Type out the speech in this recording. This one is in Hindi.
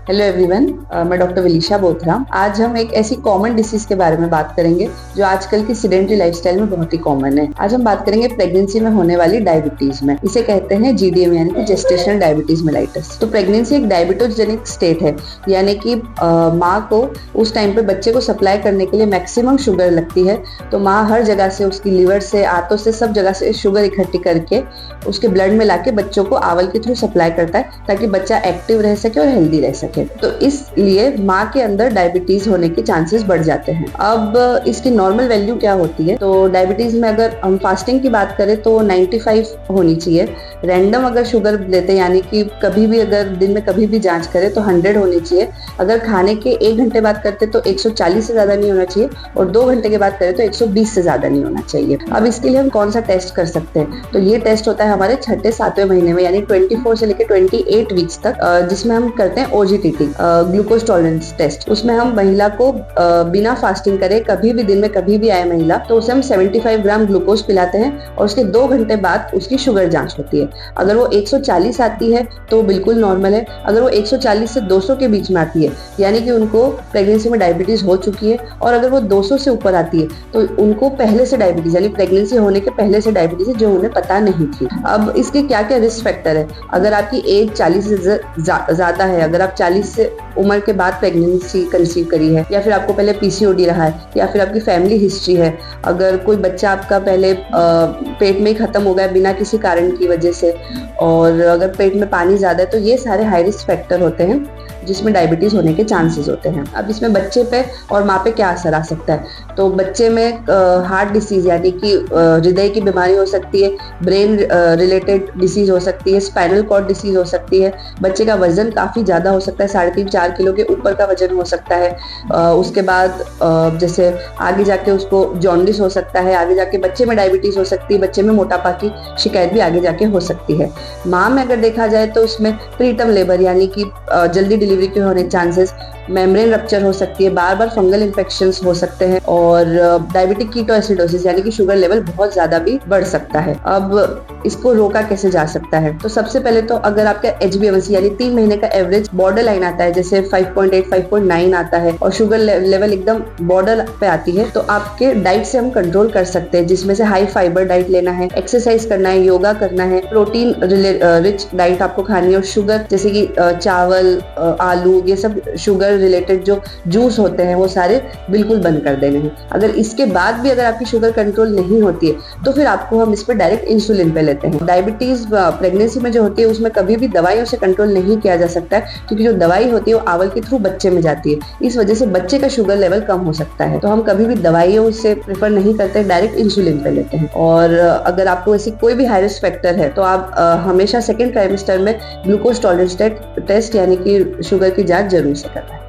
हेलो एवरीवन, मैं डॉक्टर विलिशा बोथरा। आज हम एक ऐसी कॉमन डिसीज के बारे में बात करेंगे जो आजकल की सीडेंटरी लाइफस्टाइल में बहुत ही कॉमन है। आज हम बात करेंगे प्रेगनेंसी में होने वाली डायबिटीज में। इसे कहते हैं जीडीएम यानी कि जेस्टेशनल डायबिटीज मेलाइटस। तो प्रेगनेंसी एक डायबिटोजेनिक स्टेट है, यानी कि माँ को उस टाइम पे बच्चे को सप्लाई करने के लिए मैक्सिमम शुगर लगती है। तो माँ हर जगह से, उसकी लिवर से, आंतों से, सब जगह से शुगर इकट्ठी करके उसके ब्लड में लाके बच्चों को आवल के थ्रू सप्लाई करता है ताकि बच्चा एक्टिव रह सके और हेल्दी रह सके। तो इसलिए माँ के अंदर डायबिटीज होने के चांसेस बढ़ जाते हैं। अब इसकी नॉर्मल वैल्यू क्या होती है? तो डायबिटीज में अगर हम फास्टिंग की बात करें तो 95 होनी चाहिए। रैंडम अगर शुगर लेते हैं, यानी कि कभी भी अगर दिन में कभी भी जांच करें तो 100 होनी चाहिए। अगर खाने के 1 घंटे बाद करते तो 140 से ज्यादा नहीं होना चाहिए, और 2 घंटे के बाद करें तो 120 से ज्यादा नहीं होना चाहिए। अब इसके लिए हम कौन सा टेस्ट कर सकते हैं? तो ये टेस्ट होता है हमारे 6-7वें महीने में, यानी 24 से लेकर 28 वीक्स तक, जिसमें हम करते हैं ओजीटीटी, ग्लूकोज टॉलरेंस टेस्ट। उसमें हम महिला को बिना फास्टिंग करे कभी भी दिन में कभी भी आए महिला, तो उसे हम 75 ग्राम ग्लूकोज पिलाते हैं और उसके 2 घंटे बाद उसकी शुगर जांच होती है। अगर वो 140 आती है तो बिल्कुल नॉर्मल है। अगर वो 140 से 200 के बीच में आती है, यानी कि उनको प्रेगनेंसी में डायबिटीज हो चुकी है। और अगर वो 200 से ऊपर आती है तो उनको पहले से डायबिटीज, यानी प्रेगनेंसी होने के पहले से डायबिटीज है जो उन्हें पता नहीं थी। अब इसके क्या क्या रिस्क फैक्टर है? अगर आपकी एज 40 से ज्यादा है, अगर आप 40 से उम्र के बाद प्रेगनेंसी कंसीव करी है, या फिर आपको पहले पीसीओडी रहा है, या फिर आपकी फैमिली हिस्ट्री है, अगर कोई बच्चा आपका पहले पेट में ही खत्म हो गया बिना किसी कारण की वजह से, और अगर पेट में पानी ज्यादा है, तो ये सारे हाई रिस्क फैक्टर होते हैं जिसमें डायबिटीज होने के चांसेस होते हैं। अब इसमें बच्चे पे और माँ पे क्या असर आ सकता है? तो बच्चे में हार्ट डिसीज यानी कि हृदय की बीमारी हो सकती है, ब्रेन रिलेटेड डिसीज हो सकती है, स्पाइनल कॉर्ड डिसीज हो सकती है। बच्चे का वजन काफी ज्यादा हो सकता है, 3.5-4 किलो के ऊपर का वजन हो सकता है। उसके बाद जैसे आगे जाके उसको जॉन्डिस हो सकता है, आगे जाके बच्चे में डायबिटीज हो सकती है, बच्चे में मोटापा की शिकायत भी आगे जाके हो सकती है। माँ में अगर देखा जाए तो उसमें प्रीटर्म लेबर यानी कि जल्दी डिलीवरी के होने चांसेस, मेम्ब्रेन रप्चर हो सकती है, बार बार फंगल इन्फेक्शंस हो सकते हैं, और डायबिटिक कीटोएसिडोसिस यानी कि शुगर लेवल बहुत ज्यादा भी बढ़ सकता है। अब इसको रोका कैसे जा सकता है? तो सबसे पहले तो अगर आपका HbA1c यानी 3 महीने का एवरेज बॉर्डर लाइन आता है, जैसे 5.8, 5.9 आता है, और शुगर लेवल एकदम बॉर्डर पे आती है, तो आपके डाइट से हम कंट्रोल कर सकते हैं, जिसमें से हाई फाइबर डाइट लेना है, एक्सरसाइज करना है, योगा करना है, प्रोटीन रिच डाइट आपको खानी है, और शुगर जैसे कि चावल, आलू, ये सब शुगर रिलेटेड जो जूस होते हैं वो सारे बिल्कुल बंद कर देने हैं। अगर इसके बाद भी अगर आपकी शुगर कंट्रोल नहीं होती है तो फिर आपको हम इस पर डायरेक्ट इंसुलिन पे लेते हैं। डायबिटीज प्रेगनेंसी में जो होती है उसमें कभी भी दवाइयों से कंट्रोल नहीं किया जा सकता है, क्योंकि जो दवाई होती है वो आवल के थ्रू बच्चे में जाती है। इस वजह से बच्चे का शुगर लेवल कम हो सकता है, तो हम कभी भी दवाइयों से प्रेफर नहीं करते, डायरेक्ट इंसुलिन पे लेते हैं। और अगर आपको ऐसी कोई भी हाई रिस्क फैक्टर है तो आप हमेशा सेकेंड ट्राइमेस्टर में ग्लूकोज टॉलरेंस टेस्ट यानी कि शुगर की जांच जरूर से करना है।